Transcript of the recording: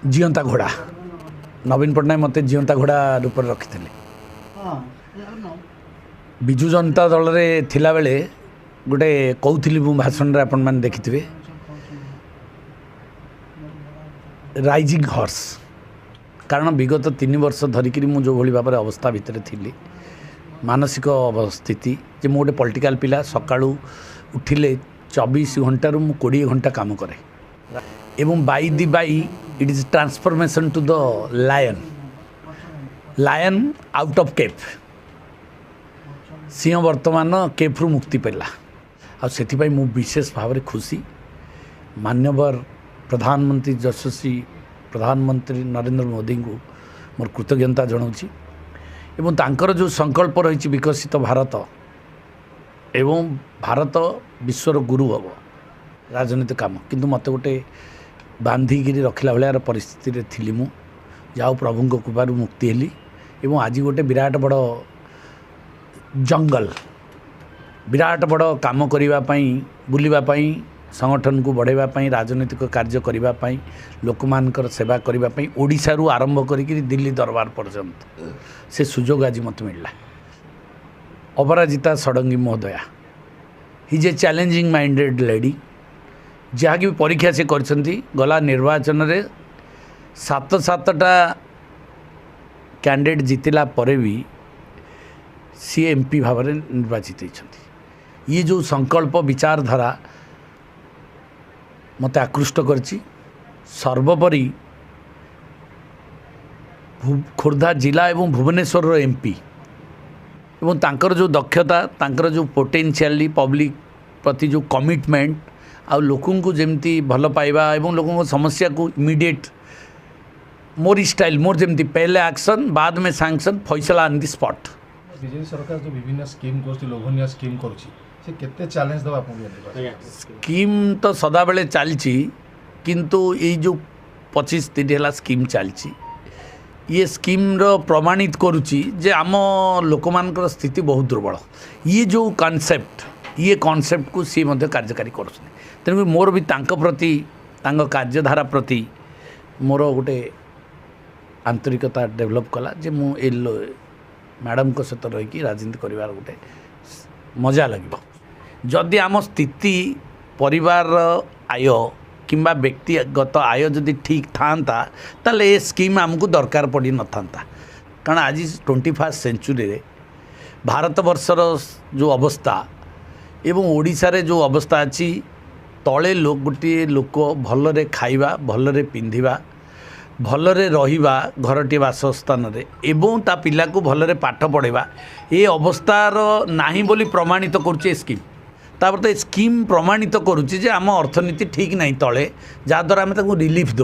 जीवंता घोड़ा नवीन पट्टनायक मत जीवंता घोड़ा रूप रखी विजु जनता दल में थिला बेले गोटे कहूली भाषण आपण मैंने देखिथे राइजिंग हॉर्स कारण विगत 3 वर्ष धरिकी जो भाई भाव अवस्था भितर थी मानसिक स्थिति जे मु गोटे पॉलिटिकल पिला सकाळू उठिले 24 घंटा मु 20 घंटा काम करे एवं by the by it is transformation to the lion out of cape सिंह वर्तमान केफ्रु मुक्ति पाइला आ मु विशेष भाव में खुशी मान्यवर प्रधानमंत्री यशस्वी प्रधानमंत्री नरेंद्र मोदी को मोर कृतज्ञता जनाऊँगी एवं तांकर जो संकल्प रही विकसित भारत एवं भारत विश्वर गुरु हम राजनीतिक काम किंतु मत गोटे बांधिकी रखला भाया परिस्थिति थी मु जाओ प्रभु कृपार मुक्ति हेली एवं आज गोटे विराट बड़ जंगल विराट बड़ काम करने बुलवाई संगठन को बढ़ावाई राजनीतिक कार्य करने लोक मानकर सेवा करने ओडिशा रु आरंभ करी दिल्ली दरबार पर्यंत से सुजोग आज मत मिलला। अपराजिता षडंगी महोदया हिज ए चैलेंजिंग माइंडेड लेडी जहाँकि परीक्षा से गला निर्वाचन रे 7-7टा कैंडिडेट जीतला परे भी सी एमपी भाव में निर्वाचित होती ये जो संकल्प विचारधारा मत आकृष्ट करछि सर्वोपरि खोर्धा जिला एवं भुवनेश्वर एमपी एवं तांकर जो दक्षता तांकर जो पोटेंशियली पब्लिक प्रति जो कमिटमेंट आ लोकों को जमती भल पाइबा एवं लोकों को समस्या को इमीडिएट मोर स्टाइल मोर जमती पहले एक्शन बाद में सैंक्शन फैसला ऑन द स्पॉट। बीजेपी सरकार जो विभिन्न स्कीम कर लोभनीय स्कीम करुँची केते चैलेंज दबा स्कीम तो सदा बेले चलची किंतु ये जो 25-30 है स्कीम चलची ये स्कीम रो प्रमाणित करुच्ची जे आम लोक मान स्थिति बहुत दुर्बल ये जो कॉन्सेप्ट को सी मध्य कार्यकारी कर तेणुक मोर भी तांको प्रति तांको कार्यधारा प्रति मोर गोटे आंतरिकता डेभलप कला जे मु ए मैडम को सहित रही राजनीति कर गोटे मजा लगे जदि आम स्थिति परिवार आय किंबा व्यक्तिगत आय जदि ठीक था ताले ये स्कीम आमको दरकार पड़ी न था कारण आज 21st सेंचुरी रे भारत वर्षर जो अवस्था एवं ओडिशा रे जो अवस्था अच्छी तले गोटे लोक भलरे खाइबा भलरे पिंधिबा भलरे रहिबा घरटी बासस्थान रे एवं ता पिला को भलरे पाठ पढ़ेबा ये अवस्थार नाही बोली प्रमाणित करुचे स्कीम तापर तो स्कीम प्रमाणित करुचे जे आम अर्थनीति ठीक नहीं तले जहाँद्वारा आम रिलीफ दो।